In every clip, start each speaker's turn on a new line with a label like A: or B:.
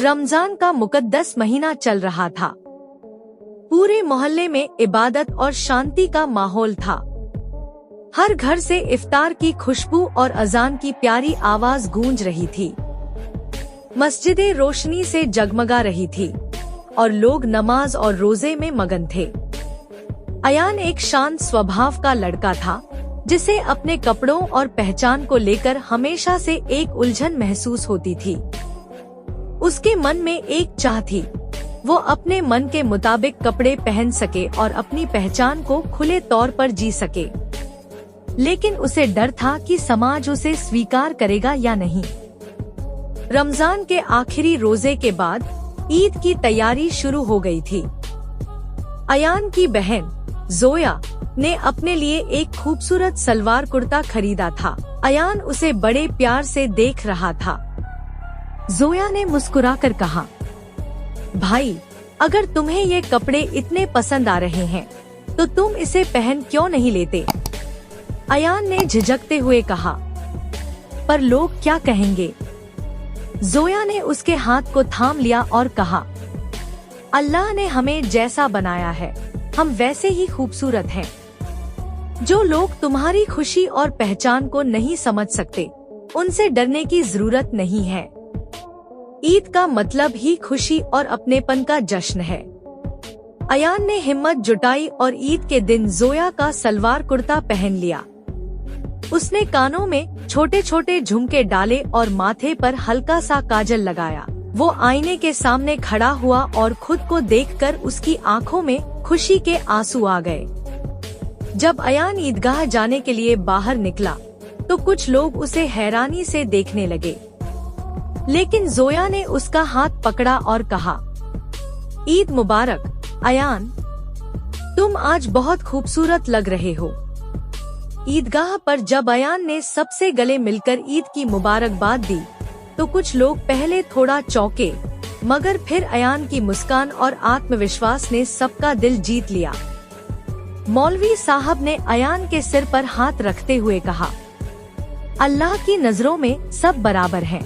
A: रमजान का मुकद्दस महीना चल रहा था। पूरे मोहल्ले में इबादत और शांति का माहौल था। हर घर से इफ्तार की खुशबू और अजान की प्यारी आवाज गूंज रही थी। मस्जिदें रोशनी से जगमगा रही थी और लोग नमाज और रोजे में मगन थे। अयान एक शांत स्वभाव का लड़का था, जिसे अपने कपड़ों और पहचान को लेकर हमेशा से एक उलझन महसूस होती थी। उसके मन में एक चाह थी, वो अपने मन के मुताबिक कपड़े पहन सके और अपनी पहचान को खुले तौर पर जी सके। लेकिन उसे डर था कि समाज उसे स्वीकार करेगा या नहीं। रमजान के आखिरी रोजे के बाद ईद की तैयारी शुरू हो गई थी। अयान की बहन जोया ने अपने लिए एक खूबसूरत सलवार कुर्ता खरीदा था। अयान उसे बड़े प्यार से देख रहा था। जोया ने मुस्कुराकर कहा, भाई, अगर तुम्हें ये कपड़े इतने पसंद आ रहे हैं तो तुम इसे पहन क्यों नहीं लेते? अयान ने झिझकते हुए कहा, पर लोग क्या कहेंगे? जोया ने उसके हाथ को थाम लिया और कहा, अल्लाह ने हमें जैसा बनाया है, हम वैसे ही खूबसूरत हैं। जो लोग तुम्हारी खुशी और पहचान को नहीं समझ सकते, उनसे डरने की जरूरत नहीं है। ईद का मतलब ही खुशी और अपनेपन का जश्न है। अयान ने हिम्मत जुटाई और ईद के दिन जोया का सलवार कुर्ता पहन लिया। उसने कानों में छोटे छोटे झुमके डाले और माथे पर हल्का सा काजल लगाया। वो आईने के सामने खड़ा हुआ और खुद को देखकर उसकी आंखों में खुशी के आंसू आ गए। जब अयान ईदगाह जाने के लिए बाहर निकला तो कुछ लोग उसे हैरानी से देखने लगे, लेकिन जोया ने उसका हाथ पकड़ा और कहा, ईद मुबारक अयान, तुम आज बहुत खूबसूरत लग रहे हो। ईदगाह पर जब अयान ने सबसे गले मिलकर ईद की मुबारकबाद दी तो कुछ लोग पहले थोड़ा चौंके, मगर फिर अयान की मुस्कान और आत्मविश्वास ने सबका दिल जीत लिया। मौलवी साहब ने अयान के सिर पर हाथ रखते हुए कहा, अल्लाह की नजरों में सब बराबर हैं।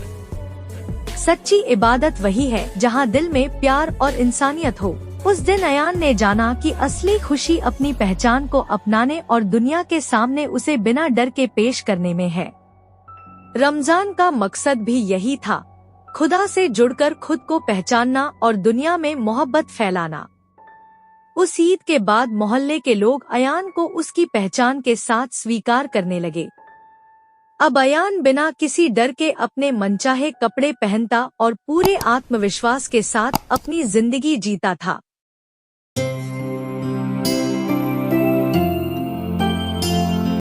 A: सच्ची इबादत वही है जहां दिल में प्यार और इंसानियत हो। उस दिन अयान ने जाना कि असली खुशी अपनी पहचान को अपनाने और दुनिया के सामने उसे बिना डर के पेश करने में है। रमजान का मकसद भी यही था, खुदा से जुड़कर खुद को पहचानना और दुनिया में मोहब्बत फैलाना। उस ईद के बाद मोहल्ले के लोग अयान को उसकी पहचान के साथ स्वीकार करने लगे। अब अयान बिना किसी डर के अपने मनचाहे कपड़े पहनता और पूरे आत्मविश्वास के साथ अपनी जिंदगी जीता था।